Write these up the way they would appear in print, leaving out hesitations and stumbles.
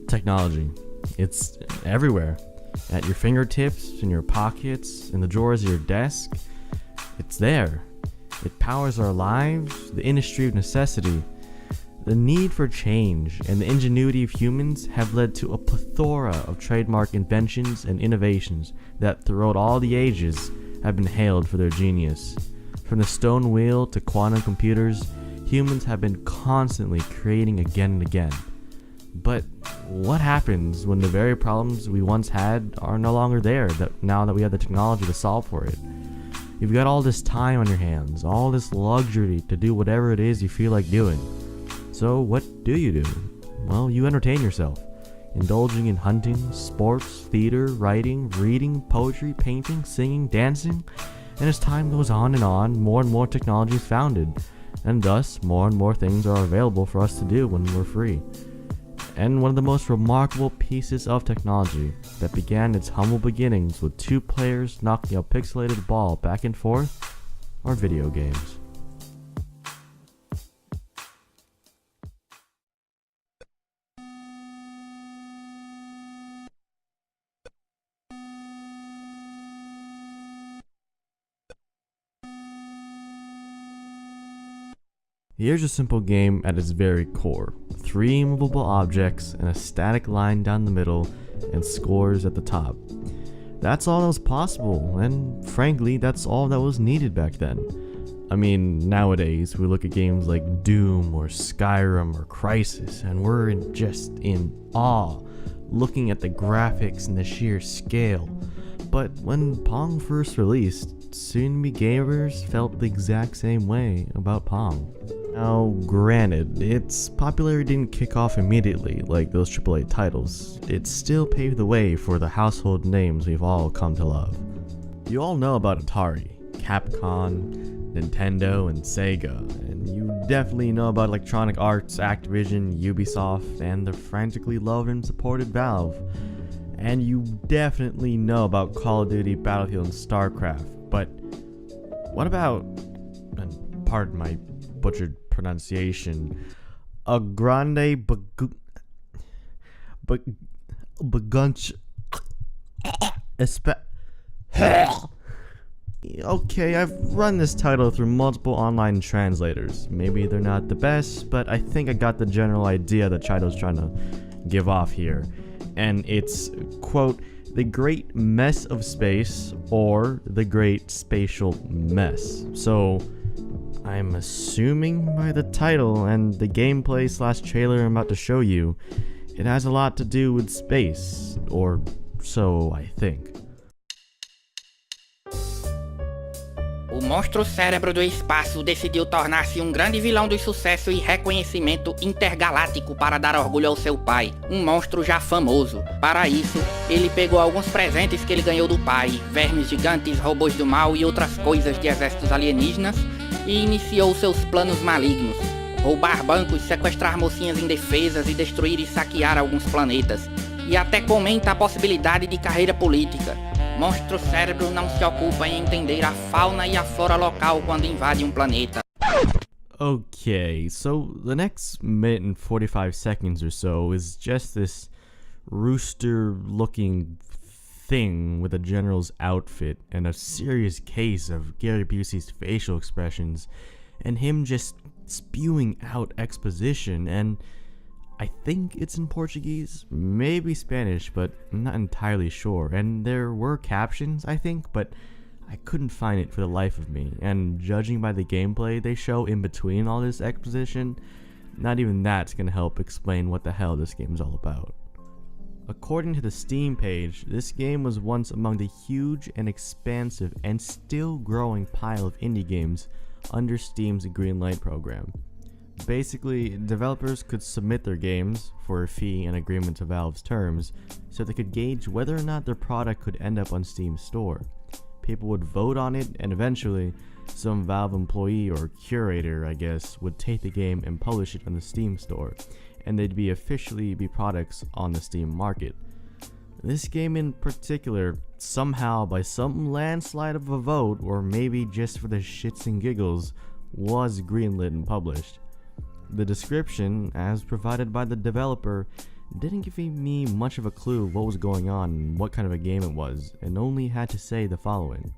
Technology. It's everywhere. At your fingertips, in your pockets, in the drawers of your desk. It's there. It powers our lives, the industry of necessity. The need for change and the ingenuity of humans have led to a plethora of trademark inventions and innovations that throughout all the ages have been hailed for their genius. From the stone wheel to quantum computers, humans have been constantly creating again and again. But what happens when the very problems we once had are no longer there, now that we have the technology to solve for it? You've got all this time on your hands, all this luxury to do whatever it is you feel like doing. So what do? Well, you entertain yourself, indulging in hunting, sports, theater, writing, reading, poetry, painting, singing, dancing, and as time goes on, more and more technology is founded, and thus more and more things are available for us to do when we're free. And one of the most remarkable pieces of technology that began its humble beginnings with two players knocking a pixelated ball back and forth are video games. Here's a simple game at its very core. 3 movable objects and a static line down the middle and scores at the top. That's all that was possible, and frankly, that's all that was needed back then. I mean, nowadays, we look at games like Doom or Skyrim or Crysis, and we're just in awe, looking at the graphics and the sheer scale. But when Pong first released, soon-to-be gamers felt the exact same way about Pong. Now, granted, its popularity didn't kick off immediately like those AAA titles. It still paved the way for the household names we've all come to love. You all know about Atari, Capcom, Nintendo, and Sega, and you definitely know about Electronic Arts, Activision, Ubisoft, and the frantically loved and supported Valve. And you definitely know about Call of Duty, Battlefield, and StarCraft, but what about, and pardon my butchered pronunciation, a grande bagunca. Okay, I've run this title through multiple online translators. Maybe they're not the best, but I think I got the general idea that Chido's trying to give off here. And it's, quote, the great mess of space, or the great spatial mess. So I'm assuming by the title and the gameplay / trailer I'm about to show you, it has a lot to do with space, or so I think. O monstro cérebro do espaço decidiu tornar-se grande vilão do sucesso e reconhecimento intergaláctico para dar orgulho ao seu pai, monstro já famoso. Para isso, ele pegou alguns presentes que ele ganhou do pai, vermes gigantes, robôs do mal e outras coisas de exércitos alienígenas, e iniciou seus planos malignos. Roubar bancos, sequestrar mocinhas indefesas e destruir e saquear alguns planetas. E até comenta a possibilidade de carreira política. Monstro cérebro não se ocupa em entender a fauna e a flora local quando invade planeta. Okay, so the next minute and 45 seconds or so is just this rooster-looking thing with a general's outfit and a serious case of Gary Busey's facial expressions and him just spewing out exposition, and I think it's in Portuguese, maybe Spanish, but I'm not entirely sure. And there were captions, I think, but I couldn't find it for the life of me. And judging by the gameplay they show in between all this exposition, not even that's gonna help explain what the hell this game is all about. According to the Steam page, this game was once among the huge and expansive and still growing pile of indie games under Steam's Greenlight program. Basically, developers could submit their games for a fee and agreement to Valve's terms, so they could gauge whether or not their product could end up on Steam's store. People would vote on it, and eventually, some Valve employee or curator, I guess, would take the game and publish it on the Steam store, and they'd officially be products on the Steam market. This game in particular, somehow by some landslide of a vote, or maybe just for the shits and giggles, was greenlit and published. The description, as provided by the developer, didn't give me much of a clue what was going on and what kind of a game it was, and only had to say the following.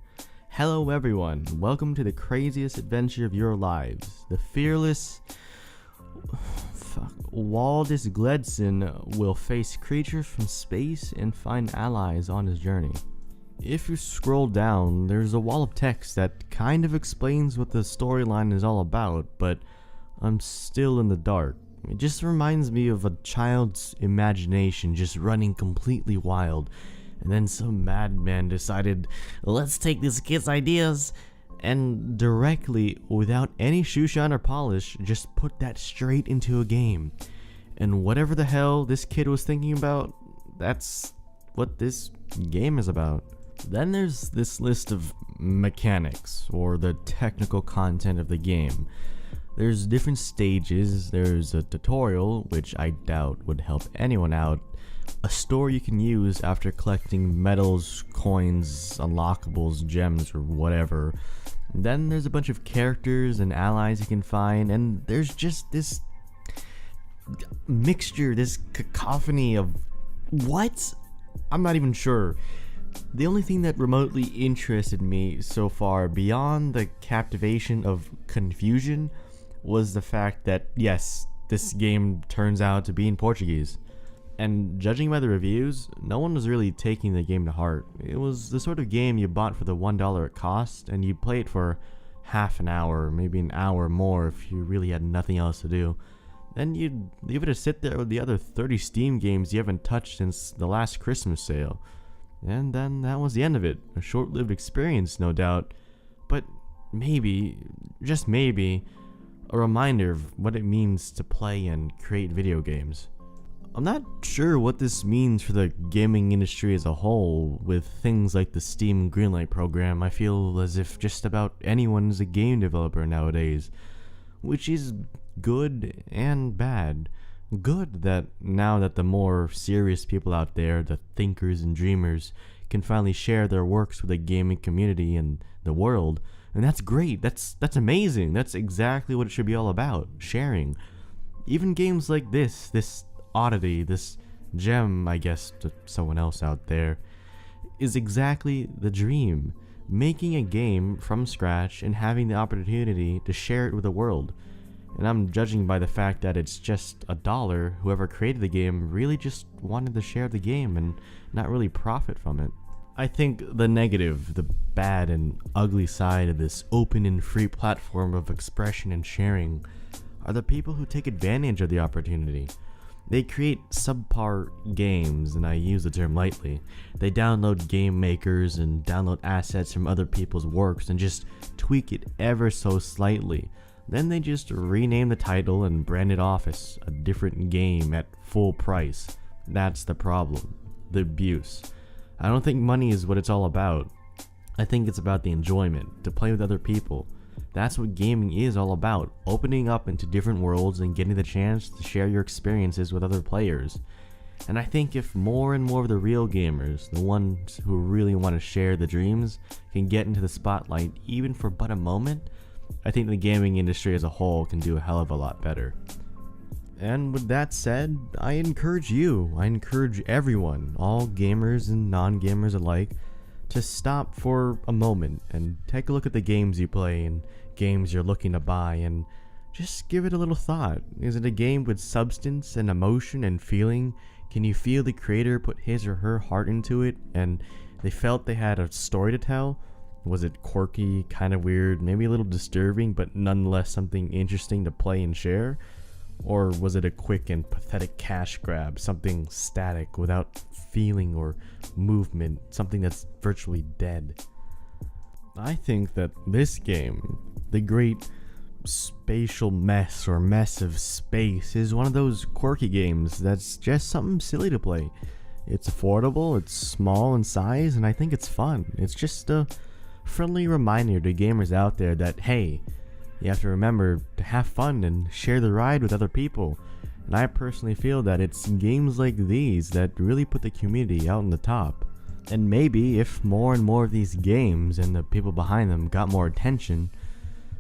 Hello everyone, welcome to the craziest adventure of your lives. The fearless Waldis Gledson will face creatures from space and find allies on his journey. If you scroll down, there's a wall of text that kind of explains what the storyline is all about, but I'm still in the dark. It just reminds me of a child's imagination just running completely wild, and then some madman decided, let's take this kid's ideas and directly, without any shoe shine or polish, just put that straight into a game. And whatever the hell this kid was thinking about, that's what this game is about. Then there's this list of mechanics, or the technical content of the game. There's different stages, there's a tutorial, which I doubt would help anyone out, a store you can use after collecting medals, coins, unlockables, gems, or whatever. Then there's a bunch of characters and allies you can find, and there's just this mixture, this cacophony of what? I'm not even sure. The only thing that remotely interested me so far, beyond the captivation of confusion, was the fact that, yes, this game turns out to be in Portuguese. And judging by the reviews, no one was really taking the game to heart. It was the sort of game you bought for the $1 it cost, and you play it for half an hour, maybe an hour more if you really had nothing else to do. Then you'd leave it to sit there with the other 30 Steam games you haven't touched since the last Christmas sale. And then that was the end of it. A short-lived experience, no doubt. But maybe, just maybe, a reminder of what it means to play and create video games. I'm not sure what this means for the gaming industry as a whole. With things like the Steam Greenlight program, I feel as if just about anyone is a game developer nowadays, which is good and bad. Good that now that the more serious people out there, the thinkers and dreamers, can finally share their works with the gaming community and the world, and that's great. That's amazing. That's exactly what it should be all about, sharing. Even games like this oddity, this gem, I guess, to someone else out there, is exactly the dream. Making a game from scratch and having the opportunity to share it with the world. And I'm judging by the fact that it's just $1. Whoever created the game really just wanted to share the game and not really profit from it. I think the negative, the bad and ugly side of this open and free platform of expression and sharing are the people who take advantage of the opportunity. They create subpar games, and I use the term lightly. They download game makers and download assets from other people's works and just tweak it ever so slightly. Then they just rename the title and brand it off as a different game at full price. That's the problem. The abuse. I don't think money is what it's all about. I think it's about the enjoyment, to play with other people. That's what gaming is all about, opening up into different worlds and getting the chance to share your experiences with other players. And I think if more and more of the real gamers, the ones who really want to share the dreams, can get into the spotlight even for but a moment, I think the gaming industry as a whole can do a hell of a lot better. And with that said, I encourage everyone, all gamers and non-gamers alike, to stop for a moment and take a look at the games you play and games you're looking to buy, and just give it a little thought. Is it a game with substance and emotion and feeling? Can you feel the creator put his or her heart into it and they felt they had a story to tell? Was it quirky, kind of weird, maybe a little disturbing, but nonetheless something interesting to play and share? Or was it a quick and pathetic cash grab, something static without feeling or movement, something that's virtually dead? I think that this game, the great spatial mess or mess of space, is one of those quirky games that's just something silly to play. It's affordable, it's small in size, and I think it's fun. It's just a friendly reminder to gamers out there that, hey, you have to remember to have fun and share the ride with other people. And I personally feel that it's games like these that really put the community out on the top. And maybe if more and more of these games and the people behind them got more attention,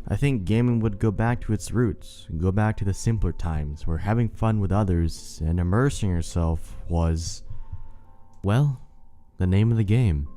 I think gaming would go back to its roots, go back to the simpler times where having fun with others and immersing yourself was, well, the name of the game.